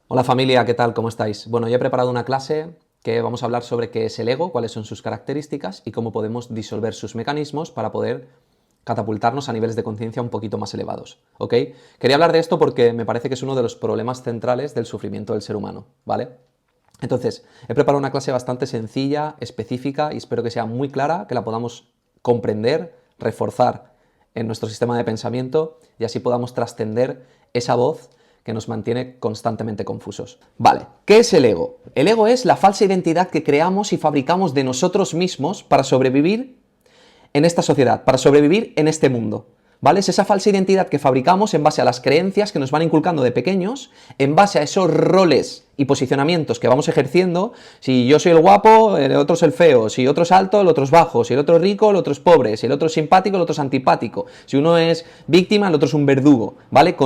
Hola familia, ¿qué tal? ¿Cómo estáis? Bueno, yo he preparado una clase que vamos a hablar sobre qué es el ego, cuáles son sus características y cómo podemos disolver sus mecanismos para poder catapultarnos a niveles de conciencia un poquito más elevados, ¿ok? Quería hablar de esto porque me parece que es uno de los problemas centrales del sufrimiento del ser humano, ¿vale? Entonces, he preparado una clase bastante sencilla, específica y espero que sea muy clara, que la podamos comprender, reforzar en nuestro sistema de pensamiento y así podamos trascender esa voz que nos mantiene constantemente confusos. Vale, ¿qué es el ego? El ego es la falsa identidad que creamos y fabricamos de nosotros mismos para sobrevivir en esta sociedad, para sobrevivir en este mundo. ¿Vale? Es esa falsa identidad que fabricamos en base a las creencias que nos van inculcando de pequeños, en base a esos roles y posicionamientos que vamos ejerciendo. Si yo soy el guapo, el otro es el feo, si otro es alto, el otro es bajo, si el otro es rico, el otro es pobre, si el otro es simpático, el otro es antipático, si uno es víctima, el otro es un verdugo, ¿vale?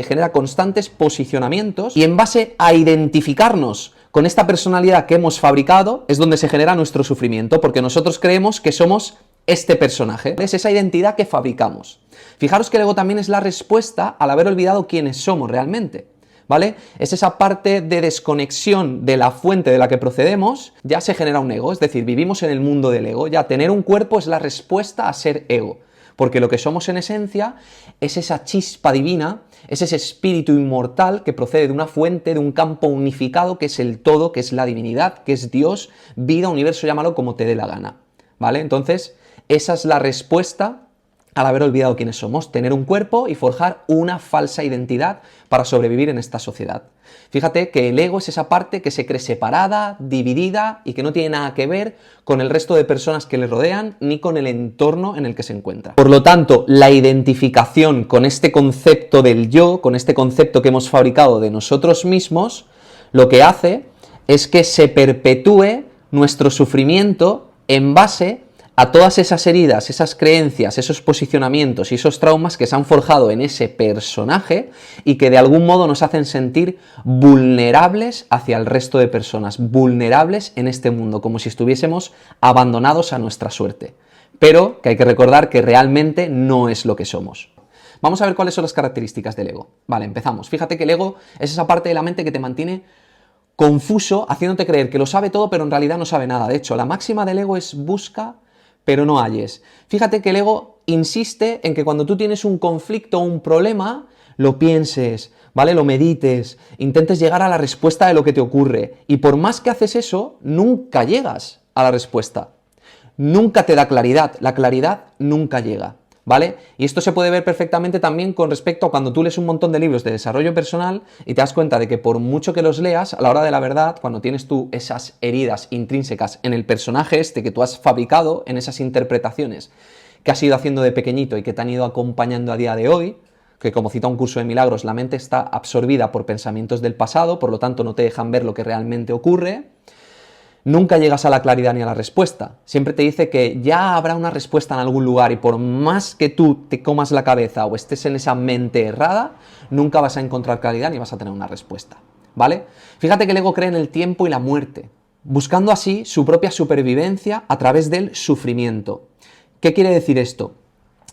Genera constantes posicionamientos y en base a identificarnos con esta personalidad que hemos fabricado es donde se genera nuestro sufrimiento, porque nosotros creemos que somos este personaje. Es esa identidad que fabricamos. Fijaros que el ego también es la respuesta al haber olvidado quiénes somos realmente, ¿vale? Es esa parte de desconexión de la fuente de la que procedemos, ya se genera un ego, es decir, vivimos en el mundo del ego, ya tener un cuerpo es la respuesta a ser ego, porque lo que somos en esencia es esa chispa divina, es ese espíritu inmortal que procede de una fuente, de un campo unificado que es el todo, que es la divinidad, que es Dios, vida, universo, llámalo como te dé la gana, ¿vale? Entonces, esa es la respuesta al haber olvidado quiénes somos, tener un cuerpo y forjar una falsa identidad para sobrevivir en esta sociedad. Fíjate que el ego es esa parte que se cree separada, dividida y que no tiene nada que ver con el resto de personas que le rodean ni con el entorno en el que se encuentra. Por lo tanto, la identificación con este concepto del yo, con este concepto que hemos fabricado de nosotros mismos, lo que hace es que se perpetúe nuestro sufrimiento en base a todas esas heridas, esas creencias, esos posicionamientos y esos traumas que se han forjado en ese personaje y que de algún modo nos hacen sentir vulnerables hacia el resto de personas, vulnerables en este mundo, como si estuviésemos abandonados a nuestra suerte. Pero que hay que recordar que realmente no es lo que somos. Vamos a ver cuáles son las características del ego. Vale, empezamos. Fíjate que el ego es esa parte de la mente que te mantiene confuso, haciéndote creer que lo sabe todo, pero en realidad no sabe nada. De hecho, la máxima del ego es busca, pero no halles. Fíjate que el ego insiste en que cuando tú tienes un conflicto o un problema, lo pienses, ¿vale? Lo medites, intentes llegar a la respuesta de lo que te ocurre. Y por más que haces eso, nunca llegas a la respuesta. Nunca te da claridad. La claridad nunca llega, ¿vale? Y esto se puede ver perfectamente también con respecto a cuando tú lees un montón de libros de desarrollo personal y te das cuenta de que por mucho que los leas, a la hora de la verdad, cuando tienes tú esas heridas intrínsecas en el personaje este que tú has fabricado, en esas interpretaciones que has ido haciendo de pequeñito y que te han ido acompañando a día de hoy, que como cita un curso de milagros, la mente está absorbida por pensamientos del pasado, por lo tanto no te dejan ver lo que realmente ocurre, nunca llegas a la claridad ni a la respuesta. Siempre te dice que ya habrá una respuesta en algún lugar y por más que tú te comas la cabeza o estés en esa mente errada, nunca vas a encontrar claridad ni vas a tener una respuesta, ¿vale? Fíjate que el ego cree en el tiempo y la muerte, buscando así su propia supervivencia a través del sufrimiento. ¿Qué quiere decir esto?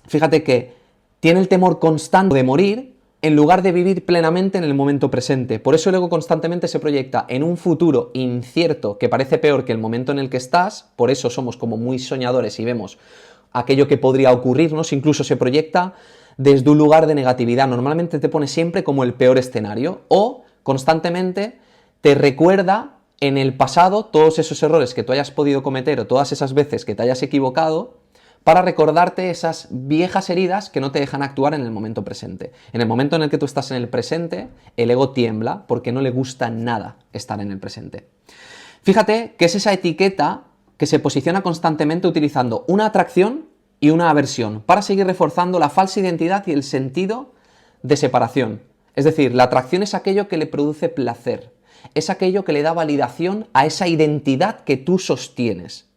Fíjate que tiene el temor constante de morir en lugar de vivir plenamente en el momento presente. Por eso el ego constantemente se proyecta en un futuro incierto que parece peor que el momento en el que estás, por eso somos como muy soñadores y vemos aquello que podría ocurrirnos, incluso se proyecta desde un lugar de negatividad. Normalmente te pone siempre como el peor escenario o constantemente te recuerda en el pasado todos esos errores que tú hayas podido cometer o todas esas veces que te hayas equivocado para recordarte esas viejas heridas que no te dejan actuar en el momento presente. En el momento en el que tú estás en el presente, el ego tiembla porque no le gusta nada estar en el presente. Fíjate que es esa etiqueta que se posiciona constantemente utilizando una atracción y una aversión para seguir reforzando la falsa identidad y el sentido de separación. Es decir, la atracción es aquello que le produce placer, es aquello que le da validación a esa identidad que tú sostienes,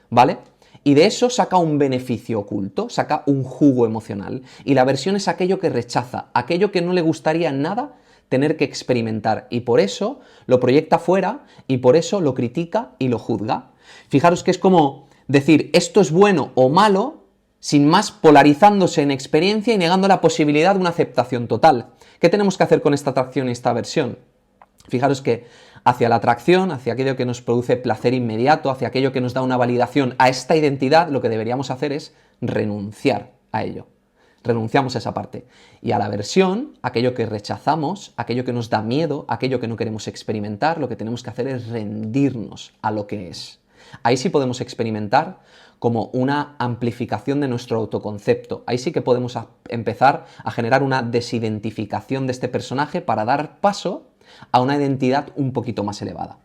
¿vale? Y de eso saca un beneficio oculto, saca un jugo emocional. Y la aversión es aquello que rechaza, aquello que no le gustaría nada tener que experimentar. Y por eso lo proyecta fuera y por eso lo critica y lo juzga. Fijaros que es como decir esto es bueno o malo, sin más polarizándose en experiencia y negando la posibilidad de una aceptación total. ¿Qué tenemos que hacer con esta atracción y esta aversión? Fijaros que hacia la atracción, hacia aquello que nos produce placer inmediato, hacia aquello que nos da una validación a esta identidad, lo que deberíamos hacer es renunciar a ello. Renunciamos a esa parte. Y a la aversión, aquello que rechazamos, aquello que nos da miedo, aquello que no queremos experimentar, lo que tenemos que hacer es rendirnos a lo que es. Ahí sí podemos experimentar como una amplificación de nuestro autoconcepto. Ahí sí que podemos empezar a generar una desidentificación de este personaje para dar paso a una identidad un poquito más elevada.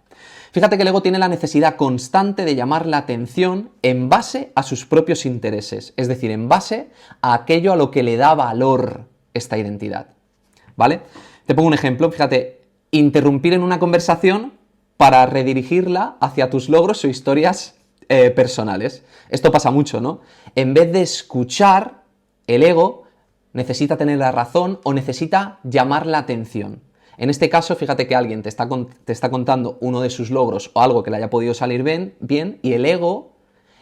Fíjate que el ego tiene la necesidad constante de llamar la atención en base a sus propios intereses, es decir, en base a aquello a lo que le da valor esta identidad, ¿vale? Te pongo un ejemplo, fíjate, interrumpir en una conversación para redirigirla hacia tus logros o historias personales. Esto pasa mucho, ¿no? En vez de escuchar, el ego necesita tener la razón o necesita llamar la atención. En este caso, fíjate que alguien te está contando uno de sus logros o algo que le haya podido salir bien, y el ego,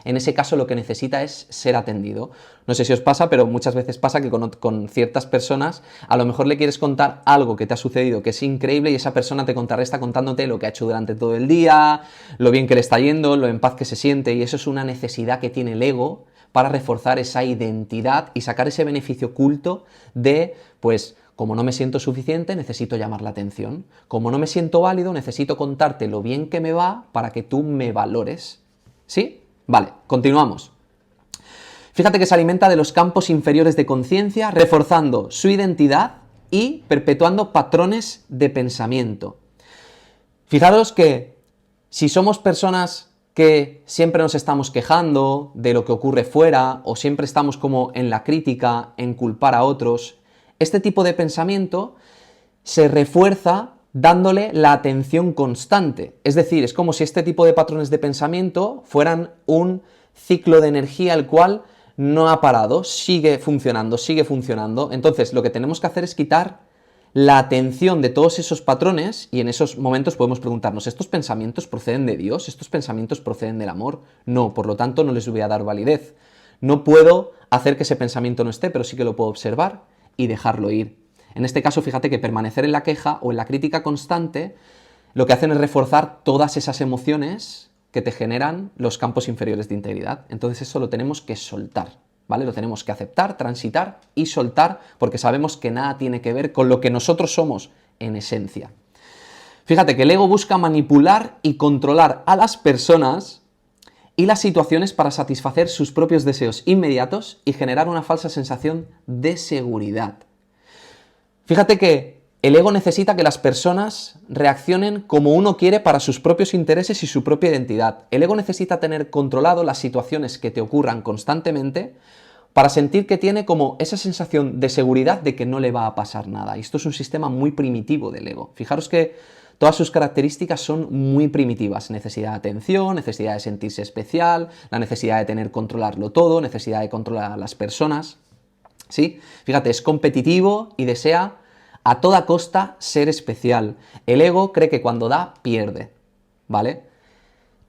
en ese caso, lo que necesita es ser atendido. No sé si os pasa, pero muchas veces pasa que con ciertas personas a lo mejor le quieres contar algo que te ha sucedido que es increíble y esa persona te está contándote lo que ha hecho durante todo el día, lo bien que le está yendo, lo en paz que se siente, y eso es una necesidad que tiene el ego para reforzar esa identidad y sacar ese beneficio oculto de, pues, como no me siento suficiente, necesito llamar la atención. Como no me siento válido, necesito contarte lo bien que me va para que tú me valores. ¿Sí? Vale, continuamos. Fíjate que se alimenta de los campos inferiores de conciencia, reforzando su identidad y perpetuando patrones de pensamiento. Fijaros que si somos personas que siempre nos estamos quejando de lo que ocurre fuera o siempre estamos como en la crítica, en culpar a otros, este tipo de pensamiento se refuerza dándole la atención constante. Es decir, es como si este tipo de patrones de pensamiento fueran un ciclo de energía el cual no ha parado, sigue funcionando, sigue funcionando. Entonces, lo que tenemos que hacer es quitar la atención de todos esos patrones y en esos momentos podemos preguntarnos, ¿estos pensamientos proceden de Dios? ¿Estos pensamientos proceden del amor? No, por lo tanto no les voy a dar validez. No puedo hacer que ese pensamiento no esté, pero sí que lo puedo observar y dejarlo ir. En este caso, fíjate que permanecer en la queja o en la crítica constante lo que hacen es reforzar todas esas emociones que te generan los campos inferiores de integridad. Entonces eso lo tenemos que soltar, ¿vale? Lo tenemos que aceptar, transitar y soltar porque sabemos que nada tiene que ver con lo que nosotros somos en esencia. Fíjate que el ego busca manipular y controlar a las personas y las situaciones para satisfacer sus propios deseos inmediatos y generar una falsa sensación de seguridad. Fíjate que el ego necesita que las personas reaccionen como uno quiere para sus propios intereses y su propia identidad. El ego necesita tener controlado las situaciones que te ocurran constantemente para sentir que tiene como esa sensación de seguridad de que no le va a pasar nada. Y esto es un sistema muy primitivo del ego. Fijaros que todas sus características son muy primitivas. Necesidad de atención, necesidad de sentirse especial, la necesidad de controlarlo todo, necesidad de controlar a las personas. ¿Sí? Fíjate, es competitivo y desea a toda costa ser especial. El ego cree que cuando da, pierde, ¿vale?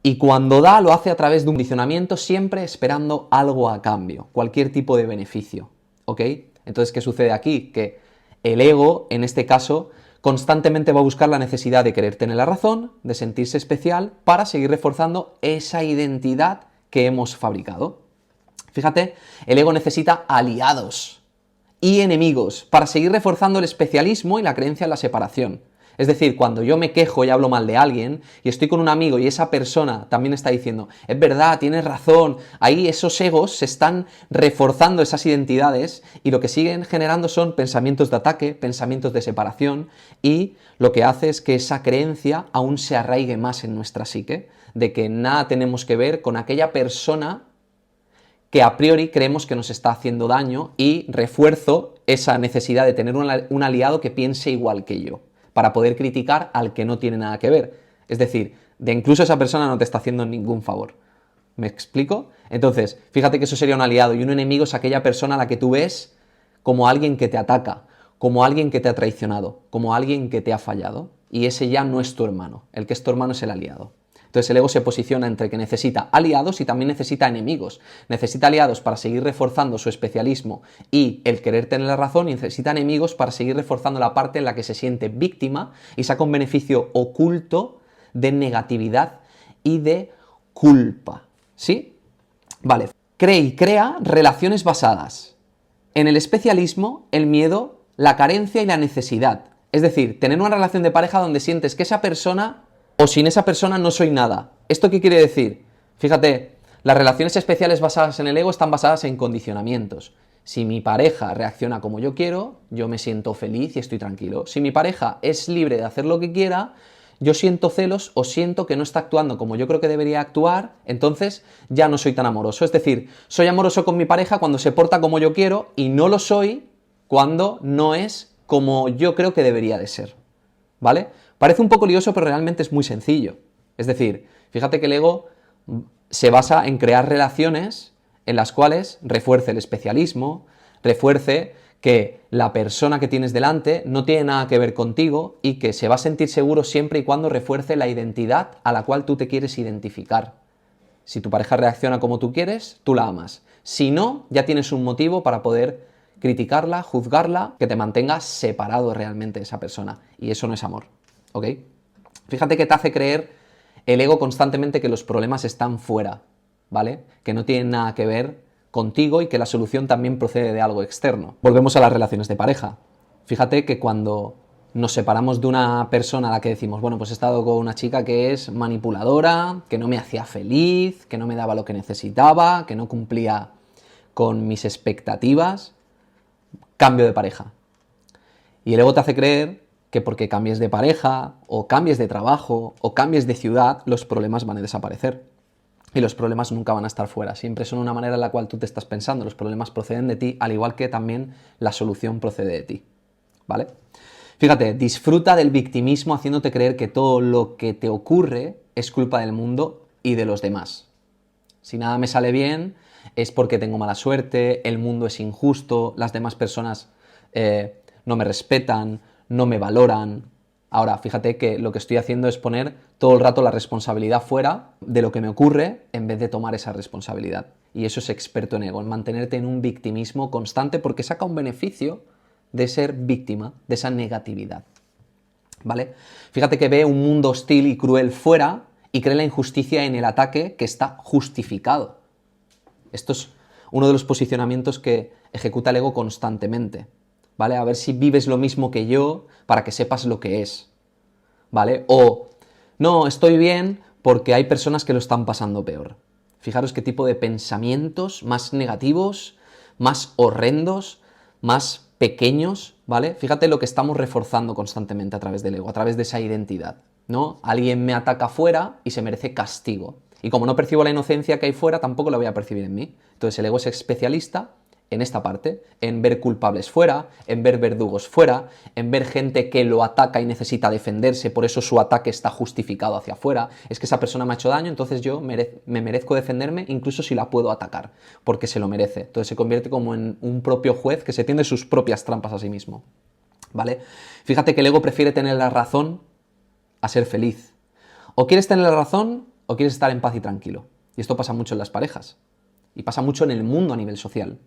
Y cuando da, lo hace a través de un condicionamiento, siempre esperando algo a cambio, cualquier tipo de beneficio, ¿ok? Entonces, ¿qué sucede aquí? Que el ego, en este caso, constantemente va a buscar la necesidad de querer tener la razón, de sentirse especial, para seguir reforzando esa identidad que hemos fabricado. Fíjate, el ego necesita aliados y enemigos para seguir reforzando el especialismo y la creencia en la separación. Es decir, cuando yo me quejo y hablo mal de alguien y estoy con un amigo y esa persona también está diciendo, es verdad, tienes razón, ahí esos egos se están reforzando esas identidades y lo que siguen generando son pensamientos de ataque, pensamientos de separación y lo que hace es que esa creencia aún se arraigue más en nuestra psique, de que nada tenemos que ver con aquella persona que a priori creemos que nos está haciendo daño y refuerzo esa necesidad de tener un aliado que piense igual que yo, para poder criticar al que no tiene nada que ver. Es decir, de incluso esa persona no te está haciendo ningún favor. ¿Me explico? Entonces, fíjate que eso sería un aliado y un enemigo es aquella persona a la que tú ves como alguien que te ataca, como alguien que te ha traicionado, como alguien que te ha fallado. Y ese ya no es tu hermano. El que es tu hermano es el aliado. Entonces el ego se posiciona entre que necesita aliados y también necesita enemigos. Necesita aliados para seguir reforzando su especialismo y el querer tener la razón, y necesita enemigos para seguir reforzando la parte en la que se siente víctima y saca un beneficio oculto de negatividad y de culpa. ¿Sí? Vale. Cree y crea relaciones basadas en el especialismo, el miedo, la carencia y la necesidad. Es decir, tener una relación de pareja donde sientes que esa persona o sin esa persona no soy nada. ¿Esto qué quiere decir? Fíjate, las relaciones especiales basadas en el ego están basadas en condicionamientos. Si mi pareja reacciona como yo quiero, yo me siento feliz y estoy tranquilo. Si mi pareja es libre de hacer lo que quiera, yo siento celos o siento que no está actuando como yo creo que debería actuar, entonces ya no soy tan amoroso. Es decir, soy amoroso con mi pareja cuando se porta como yo quiero y no lo soy cuando no es como yo creo que debería de ser. ¿Vale? Parece un poco lioso, pero realmente es muy sencillo. Es decir, fíjate que el ego se basa en crear relaciones en las cuales refuerce el especialismo, refuerce que la persona que tienes delante no tiene nada que ver contigo y que se va a sentir seguro siempre y cuando refuerce la identidad a la cual tú te quieres identificar. Si tu pareja reacciona como tú quieres, tú la amas. Si no, ya tienes un motivo para poder criticarla, juzgarla, que te mantenga separado realmente de esa persona. Y eso no es amor. ¿Ok? Fíjate que te hace creer el ego constantemente que los problemas están fuera, ¿vale? Que no tienen nada que ver contigo y que la solución también procede de algo externo. Volvemos a las relaciones de pareja. Fíjate que cuando nos separamos de una persona a la que decimos, bueno, pues he estado con una chica que es manipuladora, que no me hacía feliz, que no me daba lo que necesitaba, que no cumplía con mis expectativas, cambio de pareja. Y el ego te hace creer que porque cambies de pareja, o cambies de trabajo, o cambies de ciudad, los problemas van a desaparecer. Y los problemas nunca van a estar fuera, siempre son una manera en la cual tú te estás pensando, los problemas proceden de ti, al igual que también la solución procede de ti, ¿vale? Fíjate, disfruta del victimismo haciéndote creer que todo lo que te ocurre es culpa del mundo y de los demás. Si nada me sale bien, es porque tengo mala suerte, el mundo es injusto, las demás personas no me respetan, no me valoran. Ahora, fíjate que lo que estoy haciendo es poner todo el rato la responsabilidad fuera de lo que me ocurre en vez de tomar esa responsabilidad. Y eso es experto en ego, en mantenerte en un victimismo constante porque saca un beneficio de ser víctima, de esa negatividad. ¿Vale? Fíjate que ve un mundo hostil y cruel fuera y cree la injusticia en el ataque que está justificado. Esto es uno de los posicionamientos que ejecuta el ego constantemente. ¿Vale? A ver si vives lo mismo que yo para que sepas lo que es, ¿vale? O, no, estoy bien porque hay personas que lo están pasando peor. Fijaros qué tipo de pensamientos más negativos, más horrendos, más pequeños, ¿vale? Fíjate lo que estamos reforzando constantemente a través del ego, a través de esa identidad, ¿no? Alguien me ataca fuera y se merece castigo. Y como no percibo la inocencia que hay fuera, tampoco la voy a percibir en mí. Entonces el ego es especialista en esta parte, en ver culpables fuera, en ver verdugos fuera, en ver gente que lo ataca y necesita defenderse, por eso su ataque está justificado hacia afuera. Es que esa persona me ha hecho daño, entonces yo me merezco defenderme incluso si la puedo atacar, porque se lo merece. Entonces se convierte como en un propio juez que se tiende sus propias trampas a sí mismo. ¿Vale? Fíjate que el ego prefiere tener la razón a ser feliz. O quieres tener la razón o quieres estar en paz y tranquilo. Y esto pasa mucho en las parejas. Y pasa mucho en el mundo a nivel social.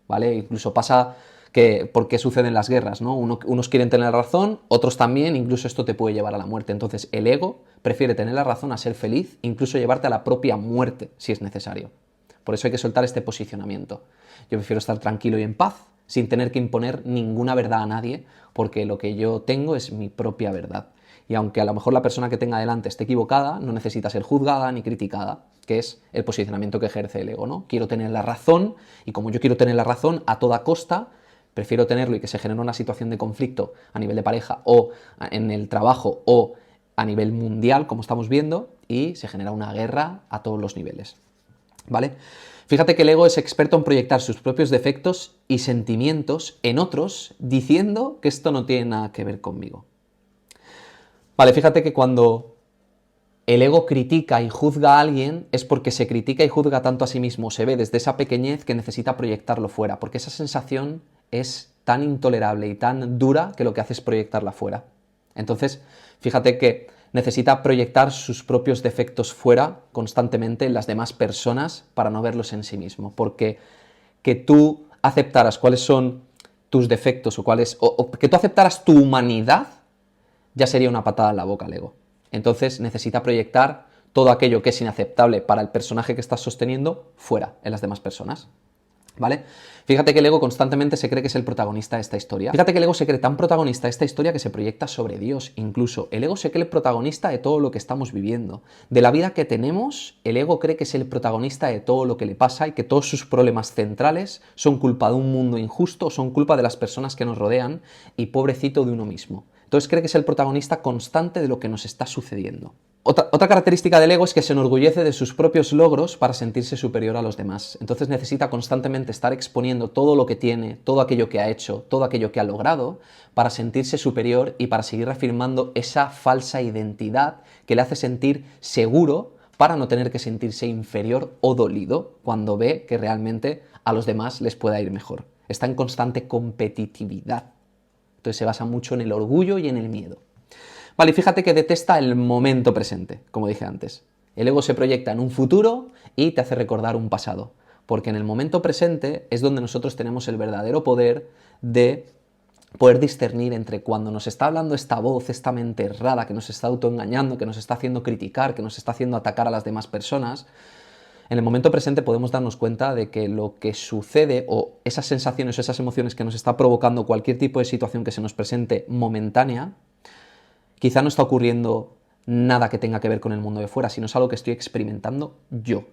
¿Vale? Incluso pasa que, ¿por qué suceden las guerras? ¿No? Unos quieren tener razón, otros también, incluso esto te puede llevar a la muerte. Entonces el ego prefiere tener la razón a ser feliz, incluso llevarte a la propia muerte, si es necesario. Por eso hay que soltar este posicionamiento. Yo prefiero estar tranquilo y en paz, sin tener que imponer ninguna verdad a nadie, porque lo que yo tengo es mi propia verdad. Y aunque a lo mejor la persona que tenga delante esté equivocada, no necesita ser juzgada ni criticada, que es el posicionamiento que ejerce el ego, ¿no? Quiero tener la razón, y como yo quiero tener la razón a toda costa, prefiero tenerlo y que se genere una situación de conflicto a nivel de pareja o en el trabajo o a nivel mundial, como estamos viendo, y se genera una guerra a todos los niveles, ¿vale? Fíjate que el ego es experto en proyectar sus propios defectos y sentimientos en otros, diciendo que esto no tiene nada que ver conmigo. Vale, fíjate que cuando el ego critica y juzga a alguien es porque se critica y juzga tanto a sí mismo, se ve desde esa pequeñez que necesita proyectarlo fuera, porque esa sensación es tan intolerable y tan dura que lo que hace es proyectarla fuera. Entonces, fíjate que necesita proyectar sus propios defectos fuera constantemente en las demás personas para no verlos en sí mismo. Porque que tú aceptaras cuáles son tus defectos o que tú aceptaras tu humanidad ya sería una patada en la boca al ego. Entonces necesita proyectar todo aquello que es inaceptable para el personaje que estás sosteniendo fuera en las demás personas. ¿Vale? Fíjate que el ego constantemente se cree que es el protagonista de esta historia. Fíjate que el ego se cree tan protagonista de esta historia que se proyecta sobre Dios. Incluso el ego se cree el protagonista de todo lo que estamos viviendo. De la vida que tenemos, el ego cree que es el protagonista de todo lo que le pasa y que todos sus problemas centrales son culpa de un mundo injusto, son culpa de las personas que nos rodean y pobrecito de uno mismo. Entonces cree que es el protagonista constante de lo que nos está sucediendo. Otra característica del ego es que se enorgullece de sus propios logros para sentirse superior a los demás. Entonces necesita constantemente estar exponiendo todo lo que tiene, todo aquello que ha hecho, todo aquello que ha logrado, para sentirse superior y para seguir reafirmando esa falsa identidad que le hace sentir seguro para no tener que sentirse inferior o dolido cuando ve que realmente a los demás les pueda ir mejor. Está en constante competitividad. Entonces se basa mucho en el orgullo y en el miedo. Vale, y fíjate que detesta el momento presente, como dije antes. El ego se proyecta en un futuro y te hace recordar un pasado, porque en el momento presente es donde nosotros tenemos el verdadero poder de poder discernir entre cuando nos está hablando esta voz, esta mente errada que nos está autoengañando, que nos está haciendo criticar, que nos está haciendo atacar a las demás personas. En el momento presente podemos darnos cuenta de que lo que sucede o esas sensaciones o esas emociones que nos está provocando cualquier tipo de situación que se nos presente momentánea, quizá no está ocurriendo nada que tenga que ver con el mundo de fuera, sino es algo que estoy experimentando yo.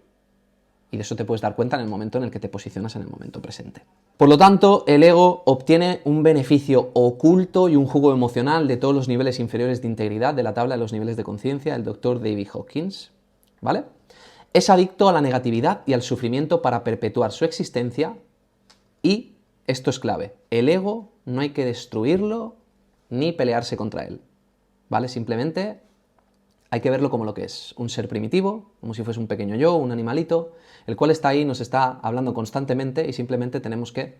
Y de eso te puedes dar cuenta en el momento en el que te posicionas en el momento presente. Por lo tanto, el ego obtiene un beneficio oculto y un jugo emocional de todos los niveles inferiores de integridad de la tabla de los niveles de conciencia del Dr. David Hawkins, ¿vale? Es adicto a la negatividad y al sufrimiento para perpetuar su existencia y, esto es clave, el ego no hay que destruirlo ni pelearse contra él. ¿Vale? Simplemente hay que verlo como lo que es, un ser primitivo, como si fuese un pequeño yo, un animalito, el cual está ahí, nos está hablando constantemente y simplemente tenemos que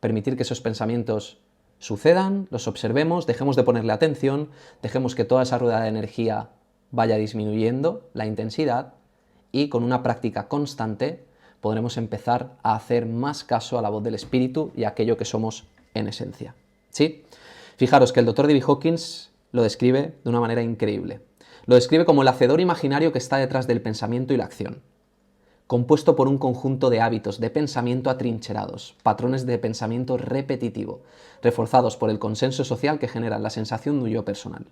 permitir que esos pensamientos sucedan, los observemos, dejemos de ponerle atención, dejemos que toda esa rueda de energía vaya disminuyendo la intensidad y con una práctica constante podremos empezar a hacer más caso a la voz del espíritu y a aquello que somos en esencia. ¿Sí? Fijaros que el Dr. David Hawkins lo describe de una manera increíble. Lo describe como el hacedor imaginario que está detrás del pensamiento y la acción, compuesto por un conjunto de hábitos de pensamiento atrincherados, patrones de pensamiento repetitivo, reforzados por el consenso social que generan la sensación de un yo personal.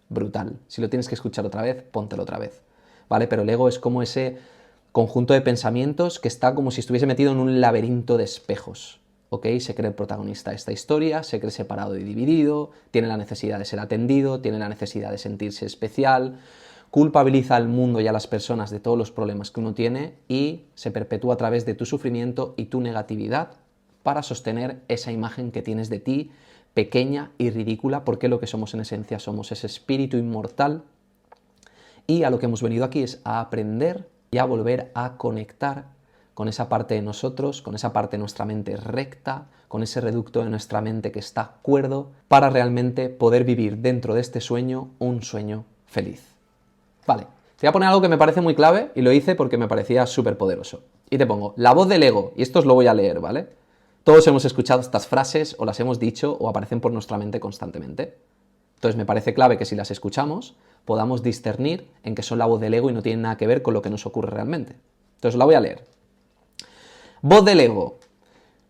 Brutal. Si lo tienes que escuchar otra vez, póntelo otra vez. ¿Vale? Pero el ego es como ese conjunto de pensamientos que está como si estuviese metido en un laberinto de espejos. ¿Ok? Se cree el protagonista de esta historia, se cree separado y dividido, tiene la necesidad de ser atendido, tiene la necesidad de sentirse especial, culpabiliza al mundo y a las personas de todos los problemas que uno tiene y se perpetúa a través de tu sufrimiento y tu negatividad para sostener esa imagen que tienes de ti, pequeña y ridícula, porque lo que somos en esencia somos ese espíritu inmortal y a lo que hemos venido aquí es a aprender y a volver a conectar con esa parte de nosotros, con esa parte de nuestra mente recta, con ese reducto de nuestra mente que está cuerdo, para realmente poder vivir dentro de este sueño un sueño feliz. Vale, te voy a poner algo que me parece muy clave y lo hice porque me parecía súper poderoso. Y te pongo, la voz del ego, y esto os lo voy a leer, ¿vale? Todos hemos escuchado estas frases o las hemos dicho o aparecen por nuestra mente constantemente. Entonces me parece clave que si las escuchamos podamos discernir en que son la voz del ego y no tienen nada que ver con lo que nos ocurre realmente. Entonces la voy a leer. Voz del ego.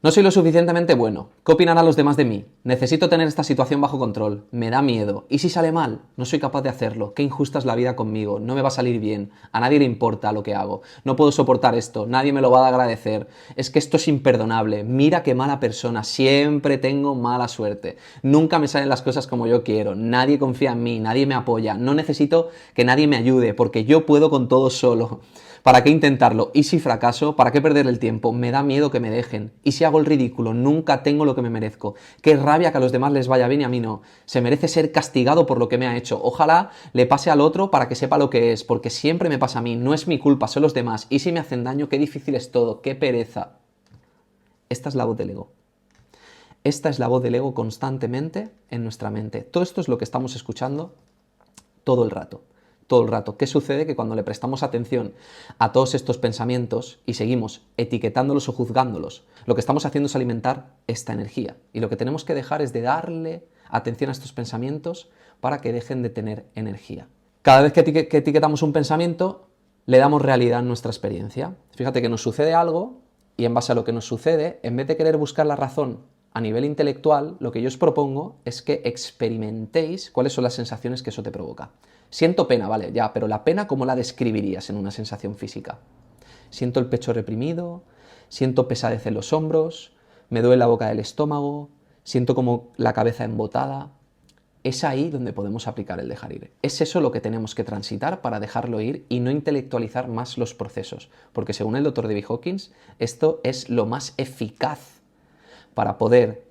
No soy lo suficientemente bueno. ¿Qué opinarán los demás de mí? Necesito tener esta situación bajo control. Me da miedo. ¿Y si sale mal? No soy capaz de hacerlo. Qué injusta es la vida conmigo. No me va a salir bien. A nadie le importa lo que hago. No puedo soportar esto. Nadie me lo va a agradecer. Es que esto es imperdonable. Mira qué mala persona. Siempre tengo mala suerte. Nunca me salen las cosas como yo quiero. Nadie confía en mí. Nadie me apoya. No necesito que nadie me ayude porque yo puedo con todo solo. ¿Para qué intentarlo? ¿Y si fracaso? ¿Para qué perder el tiempo? Me da miedo que me dejen. ¿Y si hago el ridículo? Nunca tengo lo que me merezco. Qué rabia que a los demás les vaya bien y a mí no. Se merece ser castigado por lo que me ha hecho. Ojalá le pase al otro para que sepa lo que es, porque siempre me pasa a mí. No es mi culpa, son los demás. ¿Y si me hacen daño? Qué difícil es todo. Qué pereza. Esta es la voz del ego. Esta es la voz del ego constantemente en nuestra mente. Todo esto es lo que estamos escuchando todo el rato. Todo el rato. ¿Qué sucede? Que cuando le prestamos atención a todos estos pensamientos y seguimos etiquetándolos o juzgándolos, lo que estamos haciendo es alimentar esta energía. Y lo que tenemos que dejar es de darle atención a estos pensamientos para que dejen de tener energía. Cada vez que etiquetamos un pensamiento, le damos realidad a nuestra experiencia. Fíjate que nos sucede algo y en base a lo que nos sucede, en vez de querer buscar la razón a nivel intelectual, lo que yo os propongo es que experimentéis cuáles son las sensaciones que eso te provoca. Siento pena, vale, ya, pero la pena, ¿cómo la describirías en una sensación física? Siento el pecho reprimido, siento pesadez en los hombros, me duele la boca del estómago, siento como la cabeza embotada. Es ahí donde podemos aplicar el dejar ir. Es eso lo que tenemos que transitar para dejarlo ir y no intelectualizar más los procesos, porque según el Dr. David Hawkins, esto es lo más eficaz para poder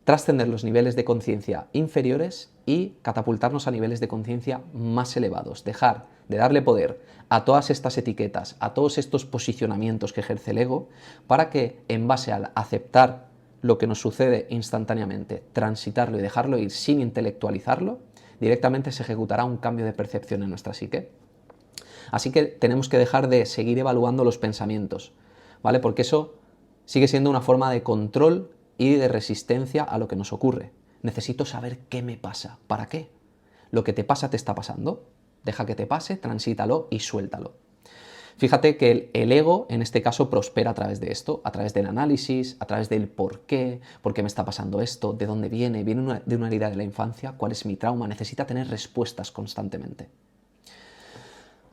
trascender los niveles de conciencia inferiores y catapultarnos a niveles de conciencia más elevados. Dejar de darle poder a todas estas etiquetas, a todos estos posicionamientos que ejerce el ego, para que en base al aceptar lo que nos sucede instantáneamente, transitarlo y dejarlo ir sin intelectualizarlo, directamente se ejecutará un cambio de percepción en nuestra psique. Así que tenemos que dejar de seguir evaluando los pensamientos, ¿vale? Porque eso sigue siendo una forma de control y de resistencia a lo que nos ocurre. Necesito saber qué me pasa. ¿Para qué? Lo que te pasa te está pasando. Deja que te pase, transítalo y suéltalo. Fíjate que el ego, en este caso, prospera a través de esto, a través del análisis, a través del por qué me está pasando esto, de dónde viene, de una herida de la infancia, cuál es mi trauma, necesita tener respuestas constantemente.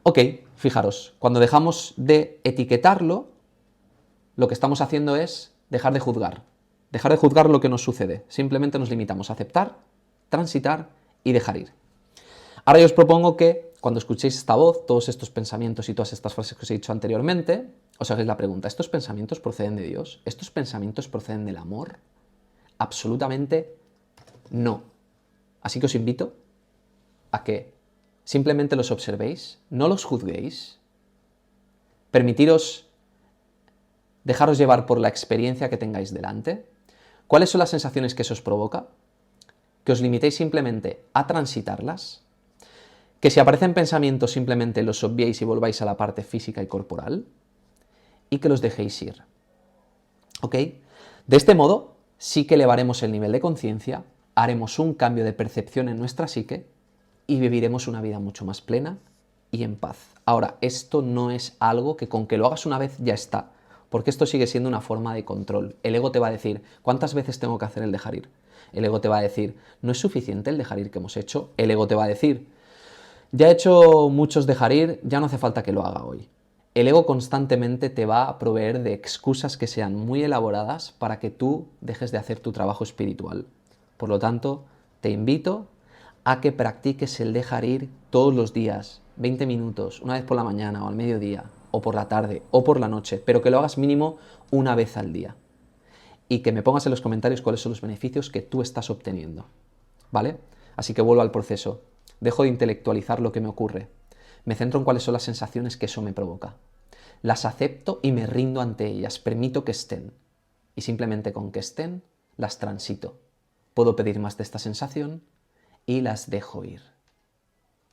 Ok, fijaros, cuando dejamos de etiquetarlo, lo que estamos haciendo es dejar de juzgar lo que nos sucede. Simplemente nos limitamos a aceptar, transitar y dejar ir. Ahora yo os propongo que cuando escuchéis esta voz, todos estos pensamientos y todas estas frases que os he dicho anteriormente, os hagáis la pregunta, ¿estos pensamientos proceden de Dios? ¿Estos pensamientos proceden del amor? Absolutamente no. Así que os invito a que simplemente los observéis, no los juzguéis, permitiros dejaros llevar por la experiencia que tengáis delante. ¿Cuáles son las sensaciones que eso os provoca? Que os limitéis simplemente a transitarlas, que si aparecen pensamientos simplemente los obviéis y volváis a la parte física y corporal, y que los dejéis ir. ¿Ok? De este modo, sí que elevaremos el nivel de conciencia, haremos un cambio de percepción en nuestra psique y viviremos una vida mucho más plena y en paz. Ahora, esto no es algo que con que lo hagas una vez ya está, porque esto sigue siendo una forma de control. El ego te va a decir, ¿cuántas veces tengo que hacer el dejar ir? El ego te va a decir, ¿no es suficiente el dejar ir que hemos hecho? El ego te va a decir, ya he hecho muchos dejar ir, ya no hace falta que lo haga hoy. El ego constantemente te va a proveer de excusas que sean muy elaboradas para que tú dejes de hacer tu trabajo espiritual. Por lo tanto, te invito a que practiques el dejar ir todos los días, 20 minutos, una vez por la mañana o al mediodía, o por la tarde o por la noche, pero que lo hagas mínimo una vez al día. Y que me pongas en los comentarios cuáles son los beneficios que tú estás obteniendo, ¿vale? Así que vuelvo al proceso. Dejo de intelectualizar lo que me ocurre. Me centro en cuáles son las sensaciones que eso me provoca. Las acepto y me rindo ante ellas, permito que estén. Y simplemente con que estén, las transito. Puedo pedir más de esta sensación y las dejo ir.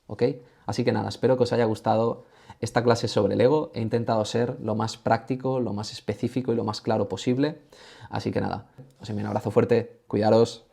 ¿Ok? Así que nada, espero que os haya gustado esta clase sobre el ego. He intentado ser lo más práctico, lo más específico y lo más claro posible. Así que nada, os envío un abrazo fuerte, cuidaros.